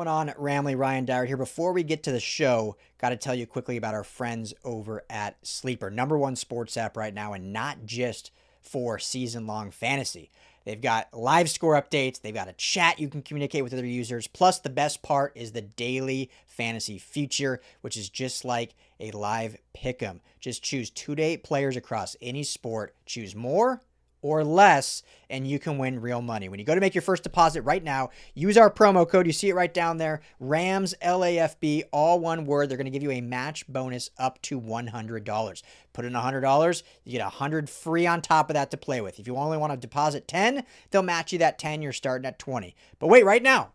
going on, Ramley? Ryan Dyer here. Before we get to the show, got to tell you quickly about our friends over at Sleeper, #1 sports app right now, and not just for season-long fantasy. They've got live score updates. They've got a chat you can communicate with other users. Plus, the best part is the daily fantasy feature, which is just like a live pick'em. Just choose 2 to 8 players across any sport. Choose more or less, and you can win real money. When you go to make your first deposit right now, use our promo code. You see it right down there, Rams LAFB, all one word. They're going to give you a match bonus up to $100. Put in $100, you get $100 free on top of that to play with. If you only want to deposit 10, they'll match you that 10. You're starting at 20. But wait, right now,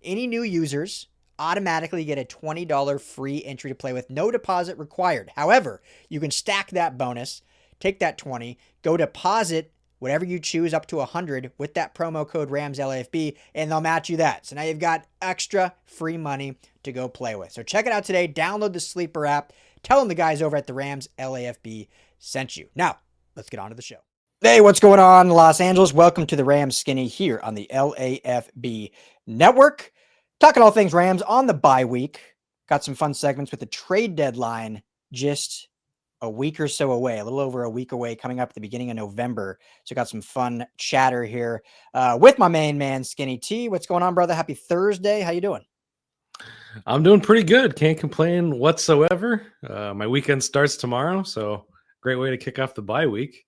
any new users automatically get a $20 free entry to play with, no deposit required. However, you can stack that bonus. Take that 20, go deposit whatever you choose up to 100 with that promo code RAMSLAFB, and they'll match you that. So now you've got extra free money to go play with. So check it out today. Download the Sleeper app. Tell them the guys over at the Rams LAFB sent you. Now, let's get on to the show. Hey, what's going on, Los Angeles? Welcome to the Rams Skinny here on the LAFB network. Talking all things Rams on the bye week. Got some fun segments with the trade deadline just a week or so away, a little over a week away, coming up at the beginning of November. So got some fun chatter here with my main man, Skinny T. What's going on, brother? Happy Thursday. How you doing? I'm doing pretty good. Can't complain whatsoever. My weekend starts tomorrow, so great way to kick off the bye week.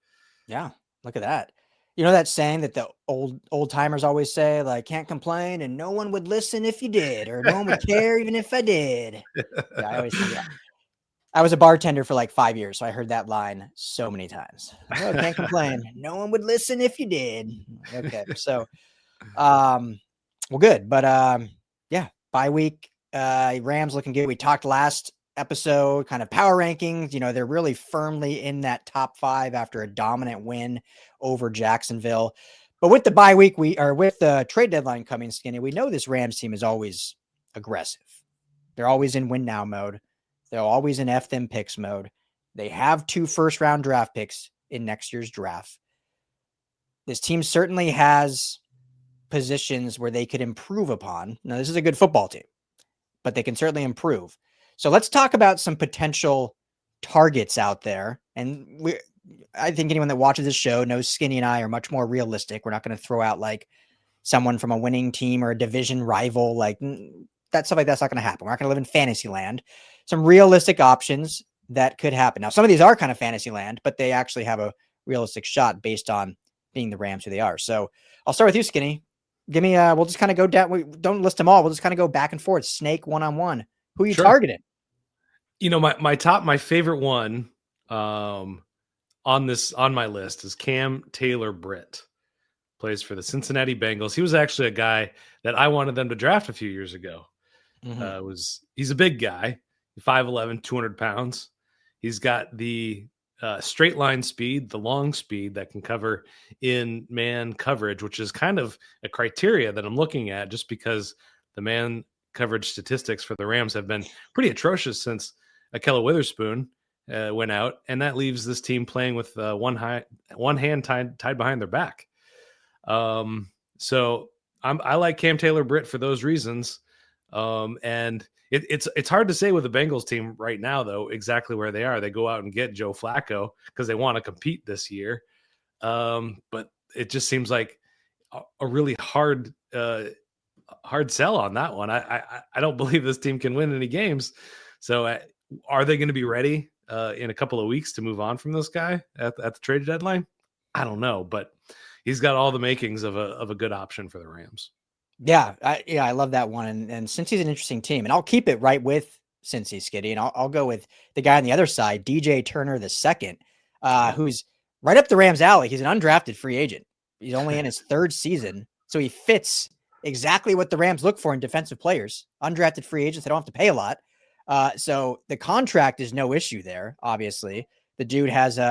Yeah, look at that. You know that saying that the old timers always say, like, can't complain and no one would listen if you did, or no one would care even if I did. Yeah, I always say that. I was a bartender for like 5 years, so I heard that line so many times. Oh, can't complain. No one would listen if you did. Okay, so, well, good. But, yeah, bye week, Rams looking good. We talked last episode, kind of power rankings. You know, they're really firmly in that top 5 after a dominant win over Jacksonville. But with the bye week, with the trade deadline coming, Skinny, we know this Rams team is always aggressive. They're always in win now mode. They're always in F them picks mode. They have 2 first-round draft picks in next year's draft. This team certainly has positions where they could improve upon. Now, this is a good football team, but they can certainly improve. So let's talk about some potential targets out there. And I think anyone that watches this show knows Skinny and I are much more realistic. We're not going to throw out like someone from a winning team or a division rival. Like that stuff like that's not going to happen. We're not going to live in fantasy land. Some realistic options that could happen. Now, some of these are kind of fantasy land, but they actually have a realistic shot based on being the Rams who they are. So I'll start with you, Skinny. Give me, we'll just kind of go down. We don't list them all. We'll just kind of go back and forth. Snake one-on-one. Who are you targeting? You know, my favorite one on my list is Cam Taylor-Britt. Plays for the Cincinnati Bengals. He was actually a guy that I wanted them to draft a few years ago. Mm-hmm. He's a big guy, 5'11", 200 pounds. He's got the straight line speed, the long speed that can cover in man coverage, which is kind of a criteria that I'm looking at just because the man coverage statistics for the Rams have been pretty atrocious since Akella Witherspoon went out. And that leaves this team playing with one hand tied behind their back. So I like Cam Taylor-Britt for those reasons. And it's hard to say with the Bengals team right now, though, exactly where they are. They go out and get Joe Flacco because they want to compete this year. But it just seems like a really hard sell on that one. I don't believe this team can win any games. So are they going to be ready in a couple of weeks to move on from this guy at the trade deadline? I don't know, but he's got all the makings of a good option for the Rams. Yeah, I love that one. And since he's an interesting team, and I'll keep it right with Cincy, Skitty, and I'll go with the guy on the other side, DJ Turner II, who's right up the Rams' alley. He's an undrafted free agent. He's only in his 3rd season, so he fits exactly what the Rams look for in defensive players. Undrafted free agents, they don't have to pay a lot. So the contract is no issue there, obviously. The dude has he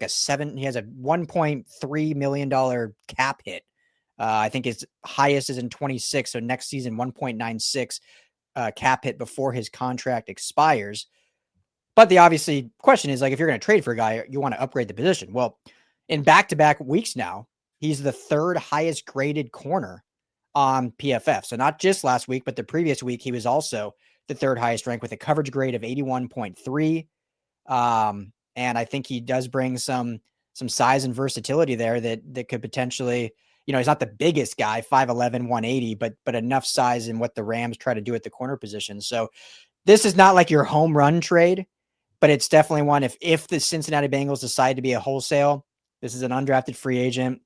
has a $1.3 million cap hit. I think his highest is in 26. So next season, 1.96 cap hit before his contract expires. But the obviously question is, like, if you're going to trade for a guy, you want to upgrade the position. Well, in back-to-back weeks now, he's the 3rd highest graded corner on PFF. So not just last week, but the previous week, he was also the third highest ranked with a coverage grade of 81.3. And I think he does bring some size and versatility there that could potentially, he's not the biggest guy, 5'11", 180, but enough size in what the Rams try to do at the corner position. So this is not like your home run trade, but it's definitely one. If the Cincinnati Bengals decide to be a wholesale, this is an undrafted free agent.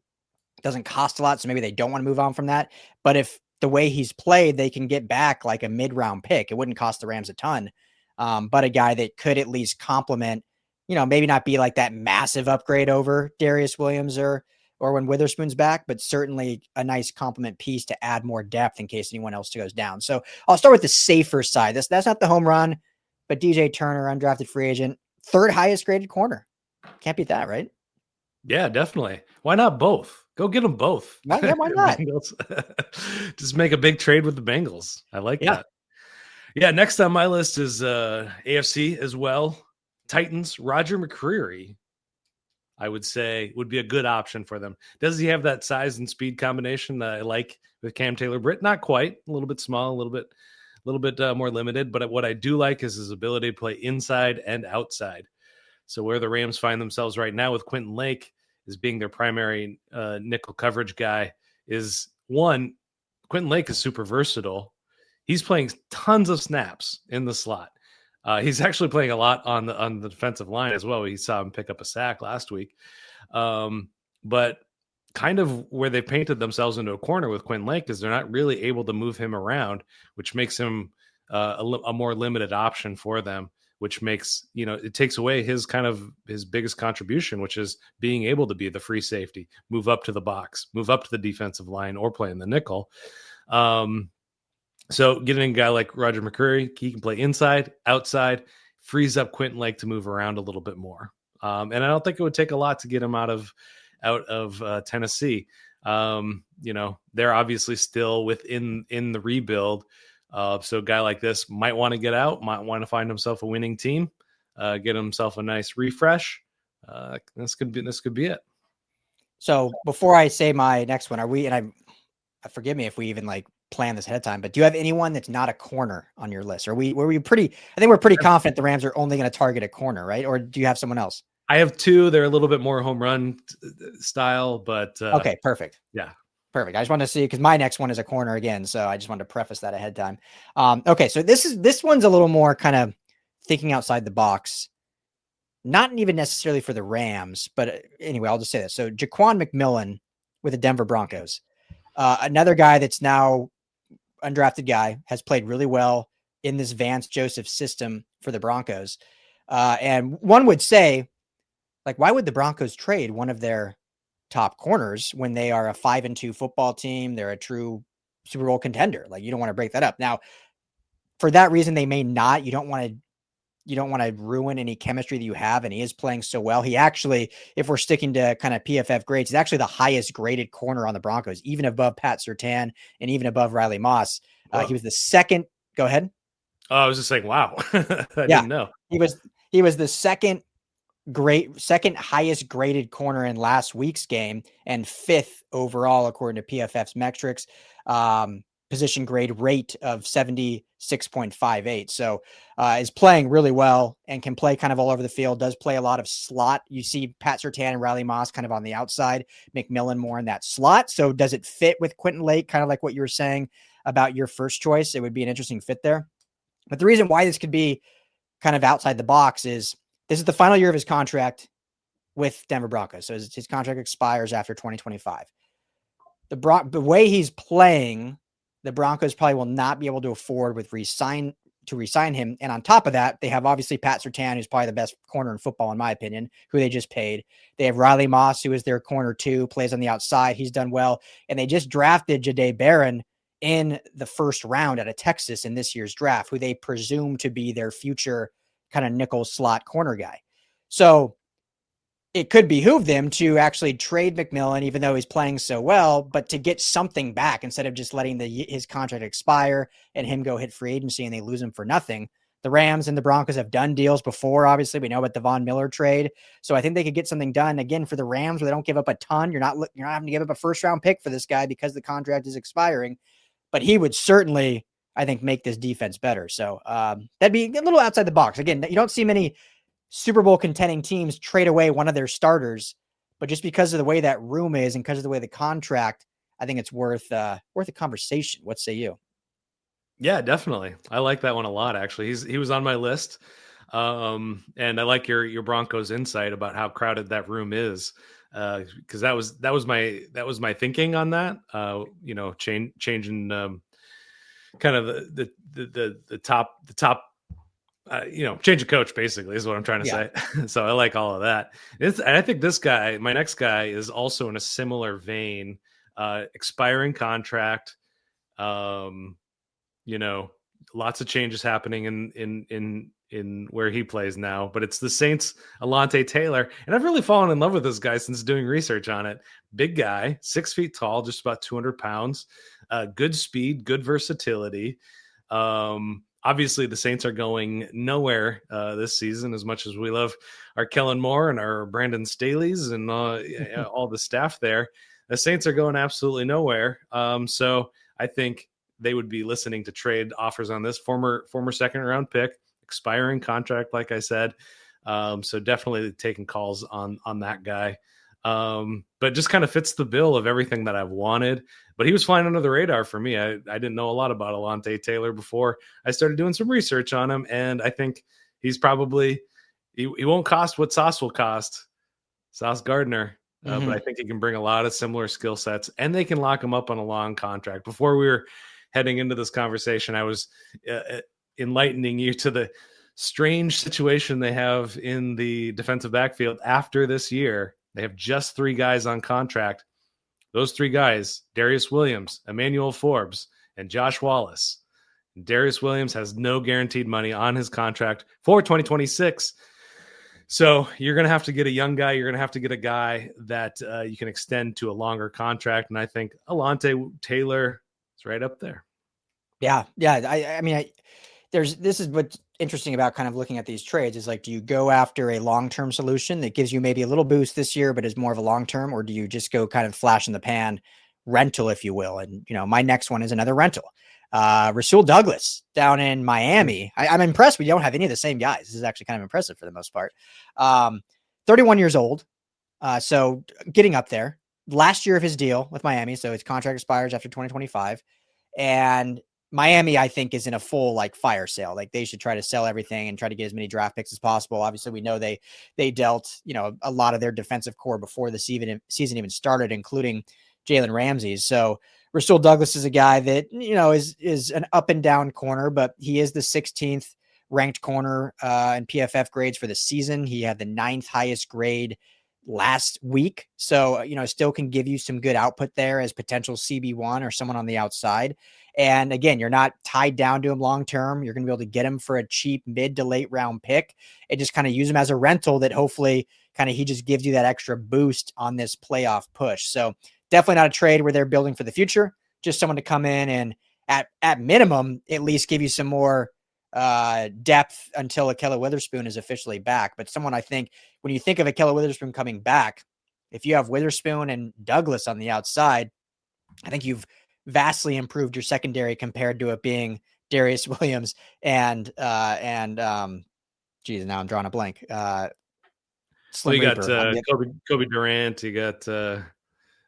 It doesn't cost a lot, so maybe they don't want to move on from that. But if the way he's played, they can get back like a mid-round pick. It wouldn't cost the Rams a ton, but a guy that could at least complement, maybe not be like that massive upgrade over Darius Williams or when Witherspoon's back, but certainly a nice complement piece to add more depth in case anyone else goes down. So I'll start with the safer side. That's not the home run, but DJ Turner, undrafted free agent, third highest graded corner. Can't beat that, right? Yeah, definitely. Why not both? Go get them both. Why not? Just make a big trade with the Bengals. I like that. Yeah, next on my list is AFC as well. Titans, Roger McCreary, I would say, would be a good option for them. Does he have that size and speed combination that I like with Cam Taylor-Britt? Not quite. A little bit small, a little bit more limited. But what I do like is his ability to play inside and outside. So where the Rams find themselves right now with Quentin Lake as being their primary nickel coverage guy is, one, Quentin Lake is super versatile. He's playing tons of snaps in the slot. He's actually playing a lot on the defensive line as well. We saw him pick up a sack last week. But kind of where they painted themselves into a corner with Quentin Lake is they're not really able to move him around, which makes him a more limited option for them, which makes, it takes away his biggest contribution, which is being able to be the free safety, move up to the box, move up to the defensive line, or play in the nickel. So getting a guy like Roger McCreary, he can play inside, outside, frees up Quentin Lake to move around a little bit more. And I don't think it would take a lot to get him out of Tennessee. They're obviously still within the rebuild. So a guy like this might want to get out, might want to find himself a winning team, get himself a nice refresh. This could be it. So before I say my next one, forgive me if we even plan this ahead of time, but do you have anyone that's not a corner on your list? I think we're pretty confident the Rams are only going to target a corner, right? Or do you have someone else? I have two. They're a little bit more home run style, but okay, perfect. Yeah. Perfect. I just wanted to see, because my next one is a corner again. So I just wanted to preface that ahead of time. Okay. So this one's a little more kind of thinking outside the box, not even necessarily for the Rams, but anyway, I'll just say this. So Jaquan McMillan with the Denver Broncos, another guy that's now undrafted guy, has played really well in this Vance Joseph system for the Broncos. And one would say, why would the Broncos trade one of their top corners when they are a 5-2 football team? They're a true Super Bowl contender. You don't want to break that up. Now, for that reason, they may not. You don't want to ruin any chemistry that you have. And he is playing so well. He actually, if we're sticking to kind of PFF grades, he's actually the highest graded corner on the Broncos, even above Pat Surtain and even above Riley Moss. He was the second. Go ahead. Oh, I was just saying, wow. I didn't know. He was the second highest graded corner in last week's game and fifth overall, according to PFF's metrics, position grade rate of 76.58. So is playing really well and can play kind of all over the field, does play a lot of slot. You see Pat Surtain and Riley Moss kind of on the outside, McMillan more in that slot. So does it fit with Quentin Lake? Kind of like what you were saying about your first choice. It would be an interesting fit there. But the reason why this could be kind of outside the box is this is the final year of his contract with Denver Broncos. So his contract expires after 2025. The way he's playing, the Broncos probably will not be able to afford to re-sign him. And on top of that, they have obviously Pat Surtain, who's probably the best corner in football, in my opinion, who they just paid. They have Riley Moss, who is their corner 2, plays on the outside. He's done well. And they just drafted Jahdae Barron in the first round out of Texas in this year's draft, who they presume to be their future kind of nickel slot corner guy. So it could behoove them to actually trade McMillan, even though he's playing so well, but to get something back instead of just letting his contract expire and him go hit free agency and they lose him for nothing. The Rams and the Broncos have done deals before. Obviously, we know about the Von Miller trade. So I think they could get something done again for the Rams where they don't give up a ton. You're not having to give up a first round pick for this guy because the contract is expiring, but he would certainly, I think, make this defense better. So that'd be a little outside the box. Again, you don't see many Super Bowl contending teams trade away one of their starters, but just because of the way that room is and because of the way the contract, I think it's worth a conversation. What say you? Yeah, definitely. I like that one a lot, actually. He was on my list. And I like your Broncos insight about how crowded that room is. Because that was my thinking on that. Changing kind of the top change of coach basically is what I'm trying to say. So I like all of that. And I think my next guy is also in a similar vein, expiring contract. Lots of changes happening in where he plays now, but it's the Saints, Alontae Taylor. And I've really fallen in love with this guy since doing research on it. Big guy, 6 feet tall, just about 200 pounds, good speed, good versatility. Obviously the Saints are going nowhere this season, as much as we love our Kellen Moore and our Brandon Staley's and all the staff there. The Saints are going absolutely nowhere. So I think they would be listening to trade offers on this former second round pick, expiring contract, like I said. So definitely taking calls on that guy. But just kind of fits the bill of everything that I've wanted. But he was flying under the radar for me. I didn't know a lot about Alontae Taylor before I started doing some research on him. And I think he's probably, he won't cost what Sauce will cost, Sauce Gardner. But I think he can bring a lot of similar skill sets, and they can lock him up on a long contract. Before we were heading into this conversation, I was enlightening you to the strange situation they have in the defensive backfield after this year. They have just 3 guys on contract. Those 3 guys, Darius Williams, Emmanuel Forbes, and Josh Wallace. Darius Williams has no guaranteed money on his contract for 2026. So you're going to have to get a young guy. You're going to have to get a guy that you can extend to a longer contract. And I think Alontae Taylor is right up there. Yeah. I mean, this is what's interesting about kind of looking at these trades is like, do you go after a long-term solution that gives you maybe a little boost this year, but is more of a long-term, or do you just go kind of flash in the pan rental, if you will? And, my next one is another rental. Rasul Douglas down in Miami. I'm impressed we don't have any of the same guys. This is actually kind of impressive for the most part. 31 years old. So getting up there. Last year of his deal with Miami. So his contract expires after 2025. And Miami, I think, is in a full fire sale. Like they should try to sell everything and try to get as many draft picks as possible. Obviously, we know they dealt, a lot of their defensive core before the season even started, including Jalen Ramsey. So Rasul Douglas is a guy that, is an up and down corner, but he is the 16th ranked corner in PFF grades for the season. He had the 9th highest grade last week. So, still can give you some good output there as potential CB1 or someone on the outside. And again, you're not tied down to him long-term. You're going to be able to get him for a cheap mid to late round pick and just kind of use him as a rental that hopefully he just gives you that extra boost on this playoff push. So definitely not a trade where they're building for the future, just someone to come in and at minimum, at least give you some more depth until Ahkello Witherspoon is officially back. But someone, I think, when you think of Ahkello Witherspoon coming back, if you have Witherspoon and Douglas on the outside, I think you've vastly improved your secondary compared to it being Darius Williams and geez, now I'm drawing a blank. You got Kobe Durant, you got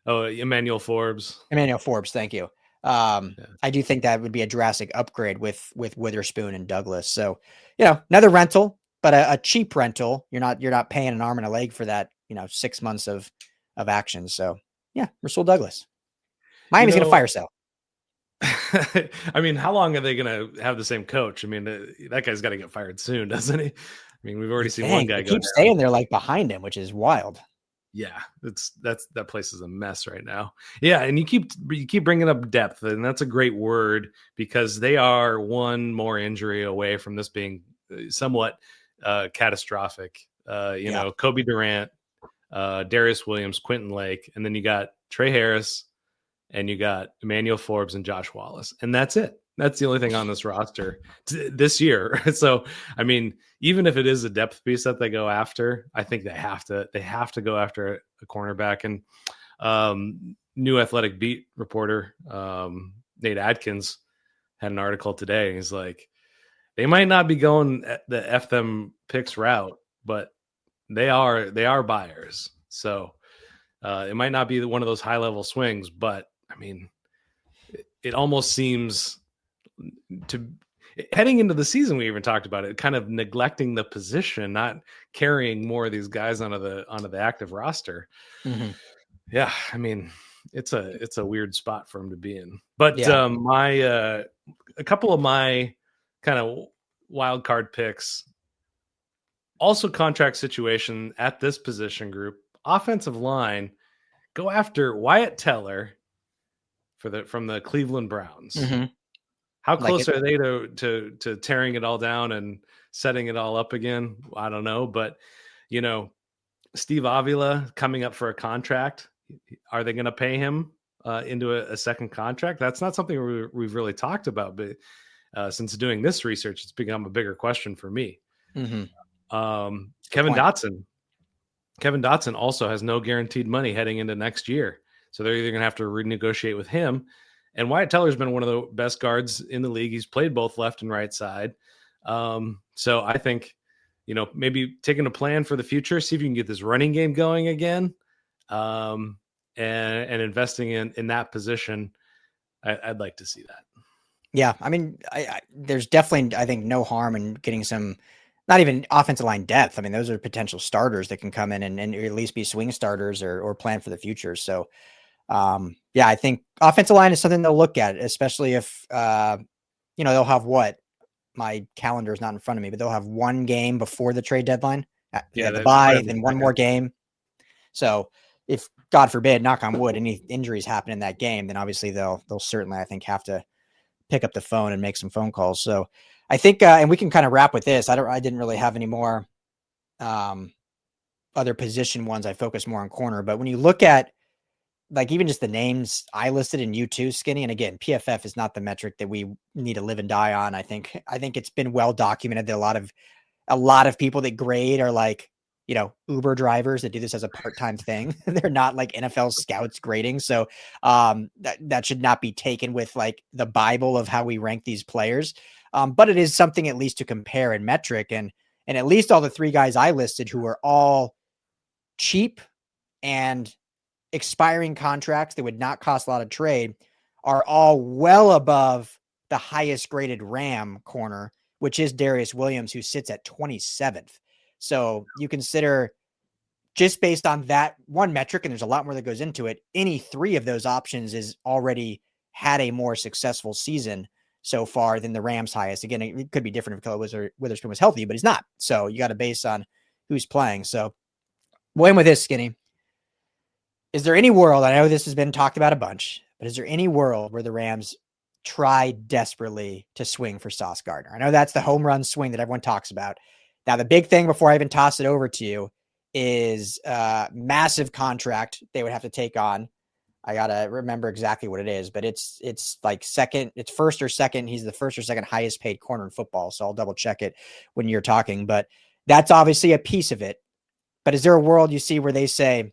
Emmanuel Forbes. Thank you. I do think that would be a drastic upgrade with Witherspoon and Douglas. So, another rental, but a cheap rental. You're not paying an arm and a leg for that, 6 months of action. So yeah, Rasul Douglas. Miami's going to fire sale. I mean, how long are they going to have the same coach? I mean, that guy's got to get fired soon, doesn't he? I mean, we've already seen one guy keep staying there behind him, which is wild. Yeah, that place is a mess right now. Yeah, and you keep bringing up depth, and that's a great word because they are one more injury away from this being somewhat catastrophic. Kobe Durant, Darius Williams, Quentin Lake, and then you got Trey Harris, and you got Emmanuel Forbes and Josh Wallace, and that's it. That's the only thing on this roster this year. So, I mean, even if it is a depth piece that they go after, I think they have to go after a cornerback. And new Athletic beat reporter Nate Adkins had an article today. He's like, they might not be going the F them picks route, but they are buyers. So it might not be one of those high level swings, but I mean, it almost seems to heading into the season, we even talked about it, kind of neglecting the position, not carrying more of these guys onto the active roster. Mm-hmm. Yeah, I mean, it's a weird spot for him to be in. But Yeah. A couple of my kind of wild card picks, also contract situation at this position group, offensive line, go after Wyatt Teller from the Cleveland Browns. Mm-hmm. How close are they to tearing it all down and setting it all up again? I don't know, but Steve Avila coming up for a contract. Are they going to pay him into a second contract? That's not something we've really talked about, but since doing this research, it's become a bigger question for me. Mm-hmm. Kevin Dotson also has no guaranteed money heading into next year. So they're either going to have to renegotiate with him. And Wyatt Teller's been one of the best guards in the league. He's played both left and right side. So I think, maybe taking a plan for the future, see if you can get this running game going again, and investing in that position. I'd like to see that. Yeah. I mean, there's definitely, I think, no harm in getting some, not even offensive line depth. I mean, those are potential starters that can come in and at least be swing starters or plan for the future. So, yeah, I think offensive line is something they'll look at, especially if, they'll have my calendar is not in front of me, but they'll have one game before the trade deadline. The bye, then one more game. So if God forbid, knock on wood, any injuries happen in that game, then obviously they'll certainly, I think, have to pick up the phone and make some phone calls. So I think, and we can kind of wrap with this. I didn't really have any more, other position ones. I focus more on corner, but when you look at, like, even just the names I listed in U2 Skinny. And again, PFF is not the metric that we need to live and die on. I think it's been well documented that a lot of people that grade are like, Uber drivers that do this as a part-time thing. They're not like NFL scouts grading. So that should not be taken with like the Bible of how we rank these players. But it is something at least to compare in metric. And at least all the three guys I listed who are all cheap and expiring contracts that would not cost a lot of trade are all well above the highest graded Ram corner, which is Darius Williams, who sits at 27th. So you consider, just based on that one metric, and there's a lot more that goes into it, any three of those options is already had a more successful season so far than the Rams' highest. Again, it could be different if Kelly Witherspoon was healthy, but he's not. So you got to base on who's playing. So we'll end with this, Skinny. Is there any world, I know this has been talked about a bunch, but is there any world where the Rams try desperately to swing for Sauce Gardner? I know that's the home run swing that everyone talks about. Now, the big thing before I even toss it over to you is a massive contract they would have to take on. I got to remember exactly what it is, but it's like it's first or second. He's the first or second highest paid corner in football. So I'll double check it when you're talking, but that's obviously a piece of it. But is there a world you see where they say,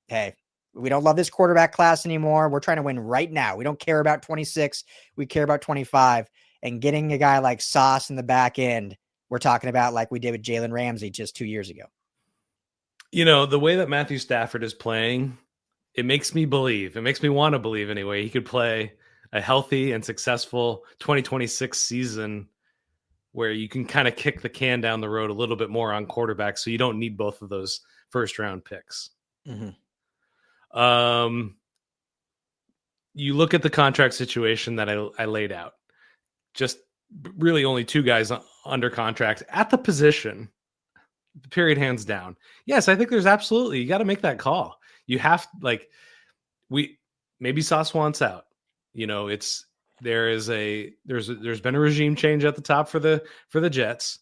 hey, we don't love this quarterback class anymore. We're trying to win right now. We don't care about 26. We care about 25. And getting a guy like Sauce in the back end, we're talking about like we did with Jalen Ramsey just 2 years ago. The way that Matthew Stafford is playing, it makes me believe. It makes me want to believe anyway. He could play a healthy and successful 2026 season where you can kind of kick the can down the road a little bit more on quarterback, so you don't need both of those first round picks. Mm-hmm. You look at the contract situation that I laid out, just really only two guys under contract at the position, period, hands down. Yes, I think there's absolutely, you got to make that call. You have maybe Sauce wants out. There's been a regime change at the top for the Jets.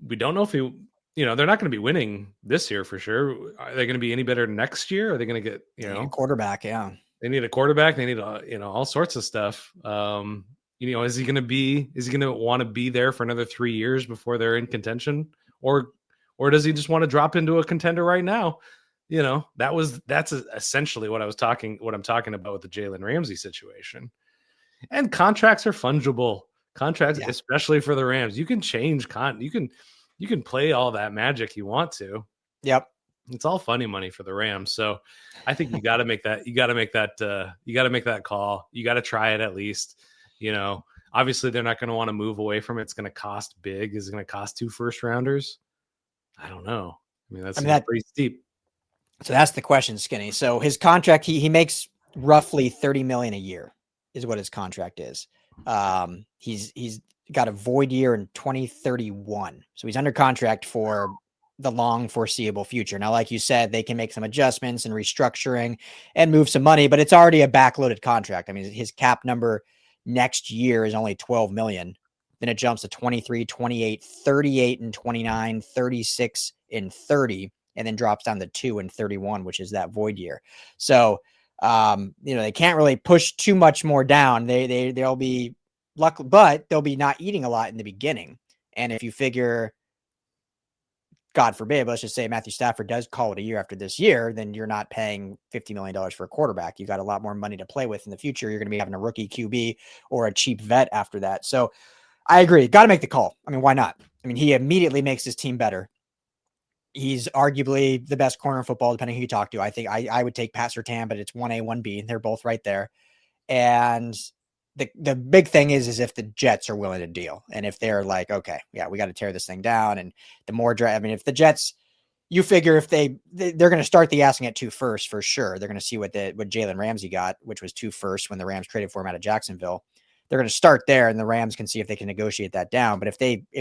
We don't know if they're not going to be winning this year for sure. Are they going to be any better next year? Are they going to get, a quarterback? Yeah. They need a quarterback. They need, all sorts of stuff. Is he going to want to be there for another 3 years before they're in contention, or does he just want to drop into a contender right now? That's essentially what I'm talking about with the Jalen Ramsey situation. And contracts are fungible. Contracts, Yeah. especially for the Rams, you can change you can play all that magic you want to. Yep. It's all funny money for the Rams. So I think you got to make that. You got to make that call. You got to try it at least. Obviously they're not going to want to move away from it. It's going to cost big. Is it going to cost 2 first rounders? I don't know. That's pretty steep. So that's the question, Skinny. So his contract, he makes roughly $30 million a year is what his contract is. He's got a void year in 2031. So he's under contract for the long foreseeable future. Now, like you said, they can make some adjustments and restructuring and move some money, but it's already a backloaded contract. I mean, his cap number next year is only 12 million. Then it jumps to 23, 28, 38 and 29, 36 and 30, and then drops down to 2 and 31, which is that void year. So, they can't really push too much more down. They'll be lucky, but they'll be not eating a lot in the beginning. And if you figure, God forbid, let's just say Matthew Stafford does call it a year after this year, then you're not paying $50 million for a quarterback. You got a lot more money to play with in the future. You're going to be having a rookie QB or a cheap vet after that. So I agree. Got to make the call. I mean, why not? I mean, he immediately makes his team better. He's arguably the best corner in football, depending who you talk to. I think I would take Pat Surtain, but it's 1A, 1B, and they're both right there. And the big thing is if the Jets are willing to deal, and if they're like, okay, yeah, we got to tear this thing down. And the more if the Jets, you figure if they're going to start the asking at 2 first for sure. They're going to see what Jalen Ramsey got, which was 2 first when the Rams traded for him out of Jacksonville. They're going to start there, and the Rams can see if they can negotiate that down. But if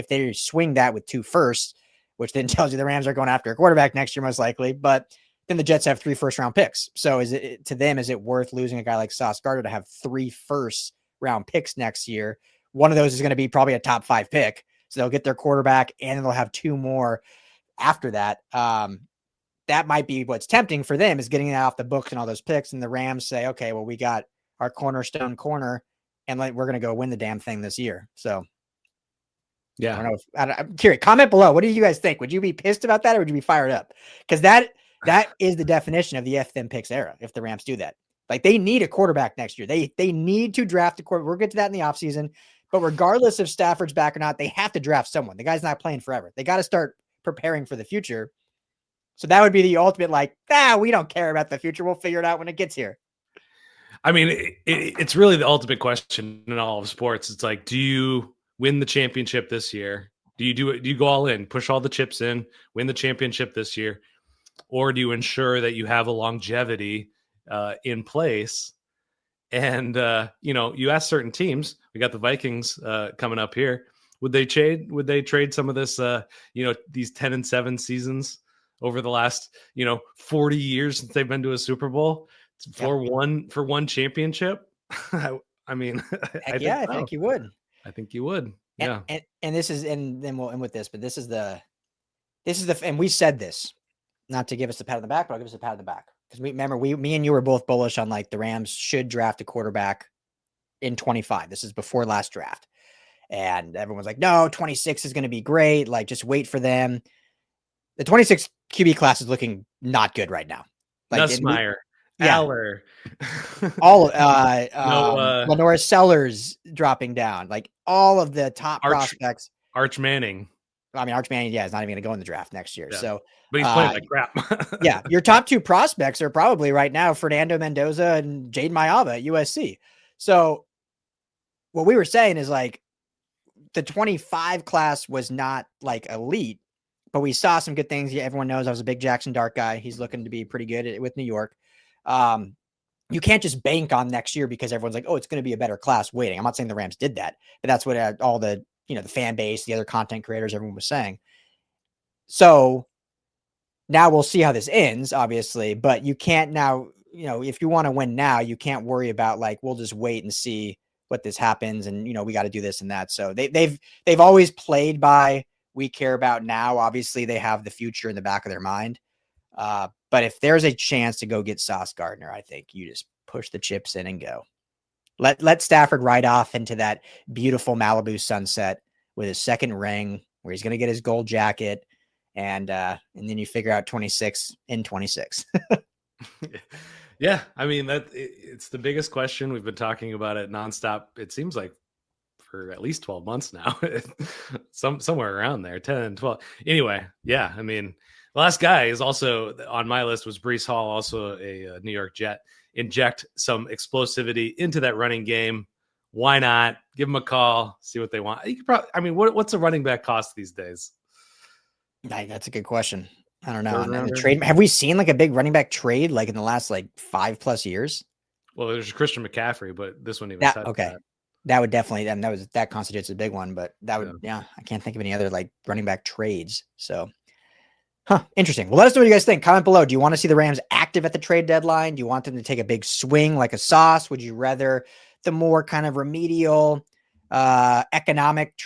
they swing that with 2 firsts, which then tells you the Rams are going after a quarterback next year, most likely, but then the Jets have 3 first-round picks. So is it worth losing a guy like Sauce Gardner to have 3 first-round picks next year? One of those is going to be probably a top 5 pick. So they'll get their quarterback, and they'll have 2 more after that. That might be what's tempting for them, is getting that off the books and all those picks. And the Rams say, okay, well, we got our cornerstone corner, and we're going to go win the damn thing this year. So yeah, I'm curious. Comment below. What do you guys think? Would you be pissed about that, or would you be fired up? Because that is the definition of the FM picks era. If the Rams do that, they need a quarterback next year. They need to draft a quarterback. We'll get to that in the offseason. But regardless if Stafford's back or not, they have to draft someone. The guy's not playing forever. They got to start preparing for the future. So that would be the ultimate, we don't care about the future. We'll figure it out when it gets here. I mean, it's really the ultimate question in all of sports. It's like, do you win the championship this year? Do you do it? Do you go all in, push all the chips in, win the championship this year? Or do you ensure that you have a longevity in place? And, you ask certain teams, we got the Vikings coming up here. Would they trade some of this, these 10-7 seasons over the last, 40 years since they've been to a Super Bowl for one championship? I mean, I think you would. I think you would. Yeah. And this is, and then we'll end with this, but this is the, and we said this, not to give us a pat on the back, but I'll give us a pat on the back. Because me and you were both bullish on the Rams should draft a quarterback in 25. This is before last draft. And everyone's like, no, 26 is going to be great. Just wait for them. The 26 QB class is looking not good right now. Nussmeier, Aller, all Lenora Sellers dropping down. All of the top prospects. Arch Manning. I mean, Arch Manning, is not even going to go in the draft next year. Yeah. So, but he's playing like crap. Yeah, your top 2 prospects are probably right now Fernando Mendoza and Jaden Mayava at USC. So, what we were saying is the 25 class was not elite, but we saw some good things. Yeah, everyone knows I was a big Jackson Dart guy. He's looking to be pretty good with New York. You can't just bank on next year because everyone's like, oh, it's going to be a better class waiting. I'm not saying the Rams did that, but that's what all the, the fan base, the other content creators, everyone was saying. So now we'll see how this ends, obviously, but you can't now, if you want to win now, you can't worry about we'll just wait and see what this happens. And, we got to do this and that. So they've always played by, we care about now. Obviously they have the future in the back of their mind. But if there's a chance to go get Sauce Gardner, I think you just push the chips in and go. Let Stafford ride off into that beautiful Malibu sunset with his second ring, where he's going to get his gold jacket, and then you figure out 26 in 26. Yeah, I mean it's the biggest question. We've been talking about it nonstop. It seems like for at least 12 months now, somewhere around there, 10 and 12. Anyway, yeah, I mean, the last guy is also on my list was Breece Hall, also a New York Jet. Inject some explosivity into that running game. Why not give them a call, see what they want? You could probably, I mean, what's a running back cost these days? That's a good question. I don't know. Third And the rounder? trade, have we seen like a big running back trade like in the last like 5+ years? Well, there's Christian McCaffrey, but this one even That touched okay. that. That would definitely, and that constitutes a big one, but that would, yeah, I can't think of any other like running back trades. So, interesting. Well, let us know what you guys think. Comment below. Do you want to see the Rams active at the trade deadline? Do you want them to take a big swing like a sauce? Would you rather the more kind of remedial, economic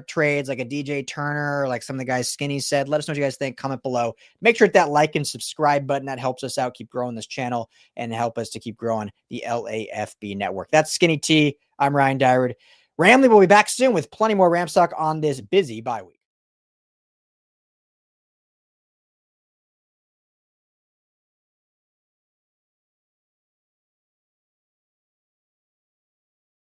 trades like a DJ Turner, like some of the guys Skinny said? Let us know what you guys think. Comment below. Make sure to hit that like and subscribe button. That helps us out, keep growing this channel, and help us to keep growing the LAFB network. That's Skinny T. I'm Ryan Dyrud. Ramley will be back soon with plenty more Rams talk on this busy bye week.